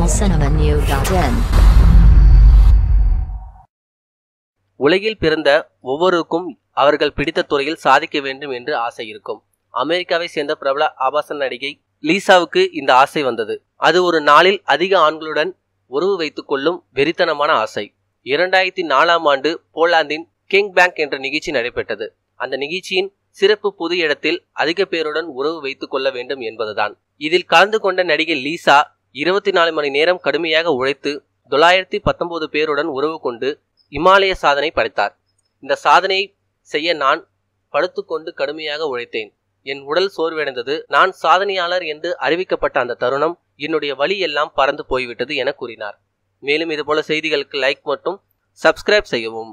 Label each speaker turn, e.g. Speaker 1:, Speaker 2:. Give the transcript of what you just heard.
Speaker 1: tamilcinemanew.in.
Speaker 2: உலகில் பிறந்த ஒவ்வொருக்கும் அவர்கள் பிடித்த துறையில் சாதிக்க வேண்டும் என்று ஆசை இருக்கும். அமெரிக்காவை சேர்ந்த பிரபல ஆபாச நடிகை லீசாவுக்கு இந்த ஆசை வந்தது. அது ஒரு நாளில் அதிக ஆண்களுடன் உறவு வைத்துக் கொள்ளும் வெறித்தனமான ஆசை. 2004ஆம் ஆண்டு போலாந்தின் கிங் பேங்க் என்ற நிகழ்ச்சி நடைபெற்றது. அந்த நிகழ்ச்சியின் சிறப்பு புது இடத்தில் அதிக பேருடன் உறவு வைத்துக் கொள்ள வேண்டும் என்பதுதான். இதில் கலந்து கொண்ட நடிகை லீசா 24 மணி நேரம் கடுமையாக உழைத்து 919 பேருடன் உறவு கொண்டு இமாலய சாதனை படைத்தார். இந்த சாதனையை செய்ய நான் படுத்துக்கொண்டு கடுமையாக உழைத்தேன். என் உடல் சோர்வடைந்தது. நான் சாதனையாளர் என்று அறிவிக்கப்பட்ட அந்த தருணம் என்னுடைய வலி எல்லாம் பறந்து போய்விட்டது என கூறினார். மேலும் இதுபோல செய்திகளுக்கு லைக் மற்றும் சப்ஸ்கிரைப் செய்யவும்.